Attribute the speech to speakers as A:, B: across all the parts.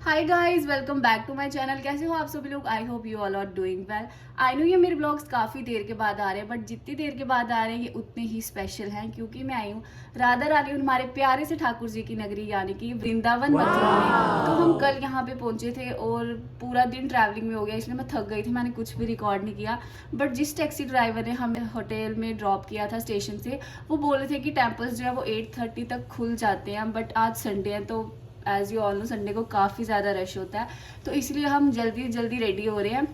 A: Hi guys, welcome back to my channel. कैसे हो आप सभी लोग? I hope you all are doing well. I know ये मेरे ब्लॉग्स काफ़ी देर के बाद आ रहे हैं, बट जितनी देर के बाद आ रहे हैं ये उतने ही स्पेशल हैं, क्योंकि मैं आई हूँ राधा रानी और हमारे प्यारे से ठाकुर जी की नगरी यानी कि वृंदावन मथुरा में। तो हम कल यहाँ पे पहुँचे थे और पूरा दिन ट्रैवलिंग में हो गया, इसलिए मैं थक गई थी, मैंने कुछ भी रिकॉर्ड नहीं किया। बट जिस टैक्सी ड्राइवर ने हमें होटल में ड्रॉप किया था स्टेशन से, वो बोल रहे थे कि टेम्पल्स जो है वो 8:30 तक खुल जाते हैं, बट आज संडे है तो as you all know Sunday को काफ़ी ज़्यादा रश होता है, तो इसलिए हम जल्दी जल्दी रेडी हो रहे हैं।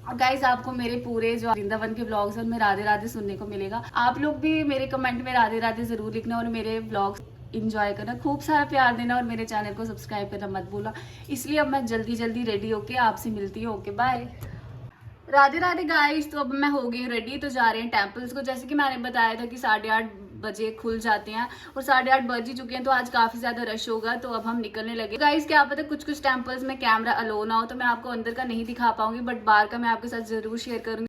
A: और गाइज आपको मेरे पूरे जो वृंदावन के ब्लॉग्स हैं उनमें राधे राधे सुनने को मिलेगा। आप लोग भी मेरे कमेंट में राधे राधे ज़रूर लिखना और मेरे ब्लॉग्स इंजॉय करना, खूब सारा प्यार देना और मेरे चैनल को सब्सक्राइब करना मत भूलना। इसलिए अब मैं जल्दी जल्दी रेडी होके आपसे मिलती हूँ। Okay bye. Radhe Radhe guys, तो अब मैं हो गई रेडी, तो जा रहे हैं टेम्पल्स को। जैसे कि मैंने बताया था कि 8:30 बजे खुल जाते हैं और 8:30 बज ही चुके हैं, तो आज काफी ज्यादा रश होगा, तो अब हम निकलने लगे। गाइस क्या पता कुछ कुछ टेम्पल्स में कैमरा अलो ना हो, तो मैं आपको अंदर का नहीं दिखा पाऊंगी, बट बाहर का मैं आपके साथ जरूर शेयर करूंगी।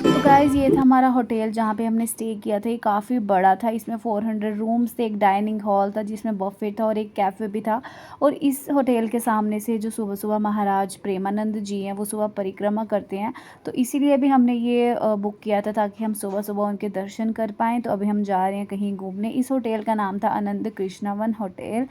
A: तो गाइज ये था हमारा होटल जहाँ पे हमने स्टे किया था। ये काफ़ी बड़ा था, इसमें 400 रूम्स थे, एक डाइनिंग हॉल था जिसमें बफे था और एक कैफ़े भी था। और इस होटल के सामने से जो सुबह सुबह महाराज प्रेमानंद जी हैं वो सुबह परिक्रमा करते हैं, तो इसीलिए भी हमने ये बुक किया था ताकि हम सुबह सुबह उनके दर्शन कर पाएँ। तो अभी हम जा रहे हैं कहीं घूमने। इस होटल का नाम था आनंद कृष्णावन होटल।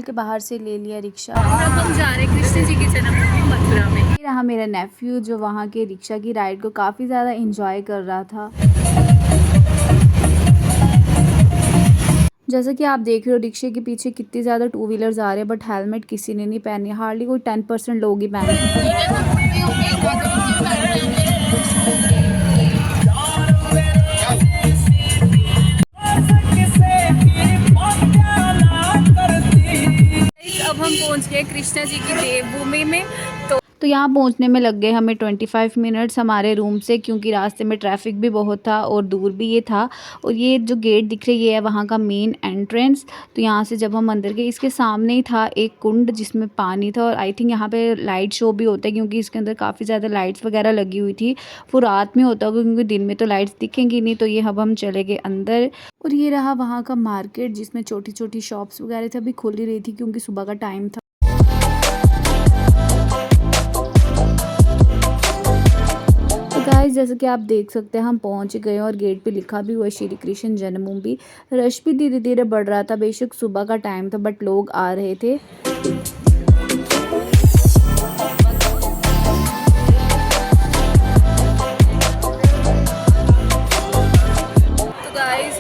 A: के बाहर से ले लिया रिक्शा। हम जा रहे हैं कृष्ण जी की जन्मभूमि मथुरा में। ये रहा मेरा नेफ्यू जो वहाँ के रिक्शा की राइड को काफ़ी ज़्यादा एंजॉय कर रहा था। जैसा कि आप देख रहे हो रिक्शे के पीछे कितनी ज़्यादा टू व्हीलर्स आ रहे हैं, बट हेलमेट किसी ने नहीं पहनी, हार्डली कोई 10% लोग ही पहने। अब हम पहुंच गए कृष्णा जी की देवभूमि में। तो यहाँ पहुँचने में लग गए हमें 25 मिनट्स हमारे रूम से, क्योंकि रास्ते में ट्रैफिक भी बहुत था और दूर भी ये था। और ये जो गेट दिख रही है वहाँ का मेन एंट्रेंस। तो यहाँ से जब हम अंदर गए, इसके सामने ही था एक कुंड जिसमें पानी था, और आई थिंक यहाँ पे लाइट शो भी होता है, क्योंकि इसके अंदर काफ़ी ज़्यादा लाइट्स वगैरह लगी हुई थी। वो रात में होता होगा क्योंकि दिन में तो लाइट्स दिखेंगी नहीं। तो ये अब हम चले गए अंदर, और ये रहा वहाँ का मार्केट जिसमें छोटी छोटी शॉप्स वगैरह थी, अभी खुल ही रही थी क्योंकि सुबह का टाइम था। गाइस जैसे कि आप देख सकते हैं हम पहुंच गए और गेट पे लिखा भी हुआ है श्री कृष्ण जन्मभूमि। रश भी धीरे धीरे बढ़ रहा था, बेशक सुबह का टाइम था बट लोग आ रहे थे।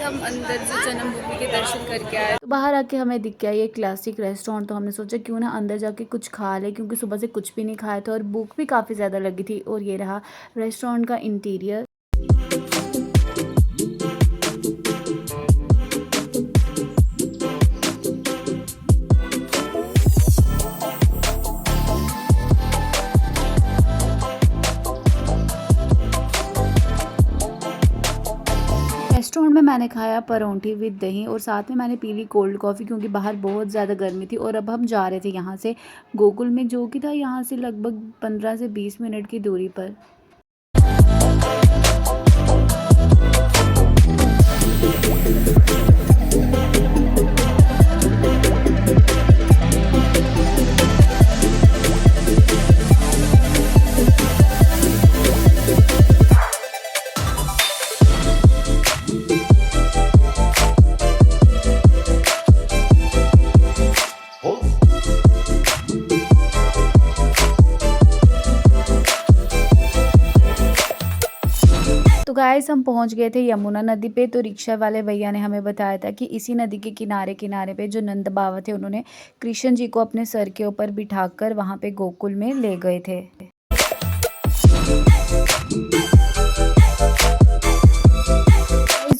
A: हम अंदर जो जन्मभूमि के दर्शन करके आए, तो बाहर आके हमें दिख गया ये क्लासिक रेस्टोरेंट। तो हमने सोचा क्यों ना अंदर जाके कुछ खा ले, क्योंकि सुबह से कुछ भी नहीं खाया था और भूख भी काफ़ी ज़्यादा लगी थी। और ये रहा रेस्टोरेंट का इंटीरियर। रेस्टोरेंट में मैंने खाया परोंठी विद दही और साथ में मैंने पी ली कोल्ड कॉफ़ी, क्योंकि बाहर बहुत ज़्यादा गर्मी थी। और अब हम जा रहे थे यहाँ से गोकुल में, जो कि था यहाँ से लगभग 15 से 20 मिनट की दूरी पर। तो गाइस हम पहुंच गए थे यमुना नदी पे। तो रिक्शा वाले भैया ने हमें बताया था कि इसी नदी के किनारे किनारे पे जो नंद बाबा थे उन्होंने कृष्ण जी को अपने सर के ऊपर बिठाकर वहां पे गोकुल में ले गए थे।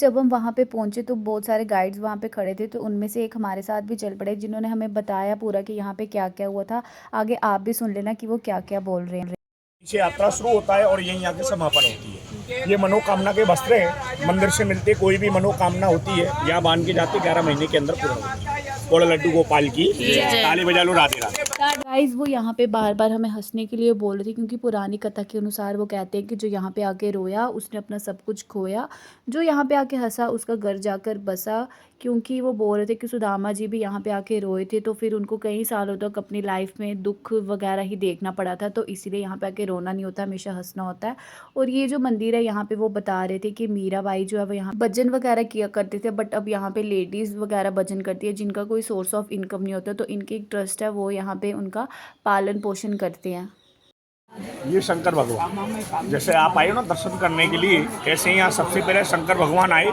A: जब हम वहाँ पे पहुँचे तो बहुत सारे गाइड्स वहाँ पे खड़े थे, तो उनमें से एक हमारे साथ भी चल पड़े, जिन्होंने हमें बताया पूरा कि यहाँ पे क्या क्या हुआ था। आगे आप भी सुन लेना कि वो क्या क्या बोल रहे हैं।
B: पीछे यात्रा शुरू होता है और यहीं आके समापन होती है। ये मनोकामना के वस्त्र हैं, मंदिर से मिलते, कोई भी मनोकामना होती है यहाँ बांध के जाते 11 महीने के अंदर पूरा होती है। बोलो लड्डू गोपाल की, ताली बजा लो, राधे राधे।
A: गाइस वो यहाँ पे बार बार हमें हंसने के लिए बोल रहे थे, क्योंकि पुरानी कथा के अनुसार वो कहते हैं कि जो यहाँ पे आके रोया उसने अपना सब कुछ खोया, जो यहाँ पे आके हंसा उसका घर जाकर बसा। क्योंकि वो बोल रहे थे कि सुदामा जी भी यहाँ पे आके रोए थे, तो फिर उनको कई सालों तक अपनी लाइफ में दुख वगैरह ही देखना पड़ा था, तो इसीलिए यहाँ पे आके रोना नहीं होता, हमेशा हंसना होता है। और ये जो मंदिर है यहाँ पे वो बता रहे थे कि मीराबाई जो है वो यहाँ भजन वगैरह किया करते थे, बट अब यहाँ पे लेडीज़ वगैरह भजन करती है, जिनका कोई सोर्स ऑफ इनकम नहीं होता, तो इनकी एक ट्रस्ट है, वो यहाँ पे उनका पालन पोषण करते हैं।
B: ये शंकर भगवान, जैसे आप आए ना दर्शन करने के लिए, ऐसे ही यहाँ सबसे पहले शंकर भगवान आए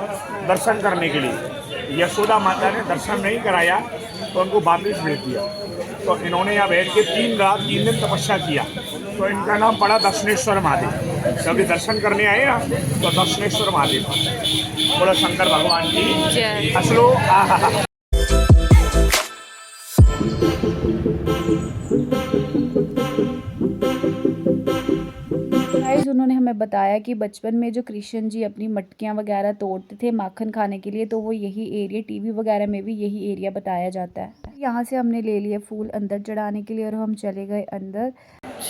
B: दर्शन करने के लिए। यशोदा माता ने दर्शन नहीं कराया तो उनको वापिस भेज दिया, तो इन्होंने यहाँ बैठ के 3 रात 3 दिन तपस्या किया, तो इनका नाम पड़ा दर्शनेश्वर महादेव। कभी दर्शन करने आए ना तो दर्शनेश्वर महादेव। बोलो शंकर भगवान की असलो आहा।
A: उन्होंने हमें बताया कि बचपन में जो कृष्ण जी अपनी मटकियाँ वगैरह तोड़ते थे माखन खाने के लिए, तो वो यही एरिया, टीवी वगैरह में भी यही एरिया बताया जाता है। यहाँ से हमने ले लिए फूल अंदर चढ़ाने के लिए और हम चले गए अंदर।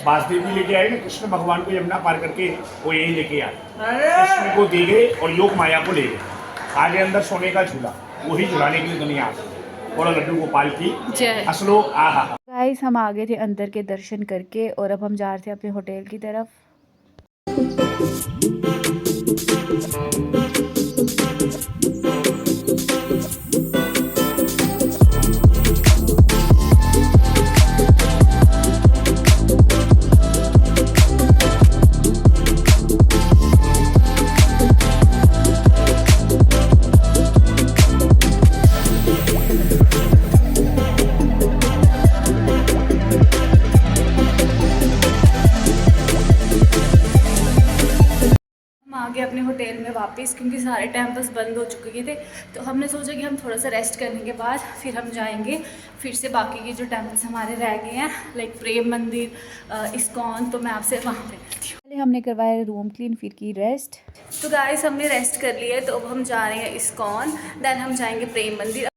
B: वासुदेव भी लेके आए ना कृष्ण भगवान को, यमुना पार करके वो यही लेके आए, कृष्ण को दे गए और योग माया को ले गए। आगे अंदर सोने का झूला, वही झुलाने के लिए दुनिया आ गई। बोलो लड्डू गोपाल की असलो आहा।
A: गाइस हम आ गए थे अंदर के दर्शन करके और अब हम जा रहे थे अपने होटल की तरफ। आगे अपने होटल में वापस, क्योंकि सारे टेम्पल्स बंद हो चुके थे, तो हमने सोचा कि हम थोड़ा सा रेस्ट करने के बाद फिर हम जाएंगे फिर से बाकी के जो टेम्पल्स हमारे रह गए हैं, लाइक प्रेम मंदिर, इस्कॉन, तो मैं आपसे वहाँ पे मिलती हूँ। पहले हमने करवाया रूम क्लीन, फिर की रेस्ट। तो गाइस हमने रेस्ट कर लिया है, तो अब हम जा रहे हैं इस्कॉन, देन हम जाएंगे प्रेम मंदिर।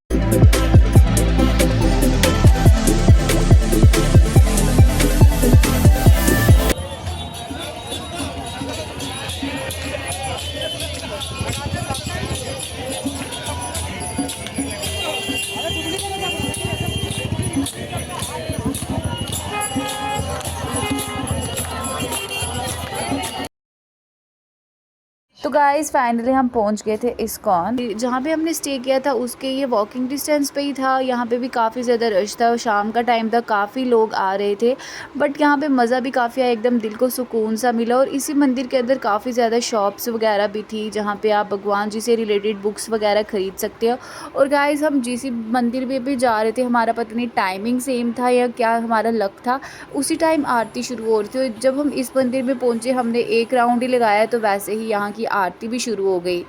A: तो गाइस फाइनली हम पहुंच गए थे इस्कॉन। जहाँ पे हमने स्टे किया था उसके ये वॉकिंग डिस्टेंस पे ही था। यहाँ पे भी काफ़ी ज़्यादा रश था, शाम का टाइम था, काफ़ी लोग आ रहे थे, बट यहाँ पे मज़ा भी काफ़ी आया, एकदम दिल को सुकून सा मिला। और इसी मंदिर के अंदर काफ़ी ज़्यादा शॉप्स वगैरह भी थी, जहाँ पे आप भगवान जी से रिलेटेड बुक्स वगैरह ख़रीद सकते हो। और गाइस हम जिस मंदिर में भी जा रहे थे, हमारा पता नहीं टाइमिंग सेम था या क्या हमारा लक था, उसी टाइम आरती शुरू हो रही थी। जब हम इस मंदिर में पहुँचे, हमने एक राउंड ही लगाया, तो वैसे ही यहाँ की आरती भी शुरू हो गई।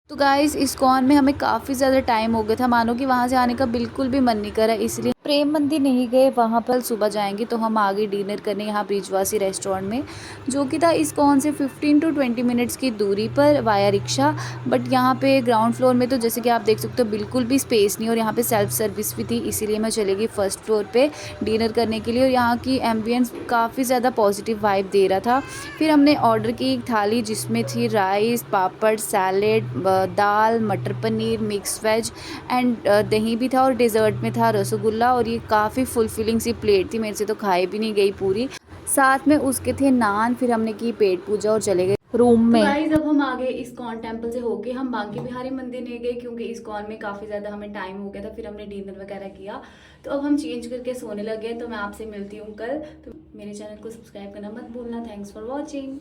A: तो गाइस इस्कॉन में हमें काफ़ी ज़्यादा टाइम हो गया था, मानो कि वहाँ से आने का बिल्कुल भी मन नहीं करा, इसलिए
C: प्रेम मंदिर नहीं गए, वहाँ पर सुबह जाएंगे तो हम आगे डिनर करने यहाँ ब्रिजवासी रेस्टोरेंट में, जो कि था इस्कॉन से 15 टू 20 मिनट्स की दूरी पर वाया रिक्शा। बट यहाँ पे ग्राउंड फ्लोर में तो जैसे कि आप देख सकते हो बिल्कुल भी स्पेस नहीं, और यहाँ पे सेल्फ सर्विस भी थी, इसीलिए मैं चली गई फर्स्ट फ्लोर पे डिनर करने के लिए। और यहाँ की एम्बियंस काफ़ी ज़्यादा पॉजिटिव वाइब दे रहा था। फिर हमने ऑर्डर की एक थाली जिसमें थी राइस, पापड़, सैलेड, दाल, मटर पनीर, मिक्स वेज एंड दही भी था, और डेजर्ट में था रसगुल्ला। और ये काफ़ी फुलफिलिंग सी प्लेट थी, मेरे से तो खाई भी नहीं गई पूरी। साथ में उसके थे नान। फिर हमने की पेट पूजा और चले गए रूम में।
A: गाइस अब हम आ गए इस्कॉन टेम्पल से होके, हम बांके बिहारी मंदिर नहीं गए क्योंकि इस्कॉन में काफ़ी ज़्यादा हमें टाइम हो गया था। फिर हमने डिनर वगैरह किया, तो अब हम चेंज करके सोने लगे। तो मैं आपसे मिलती हूँ कल। तो मेरे चैनल को सब्सक्राइब करना मत भूलना। Thanks for watching.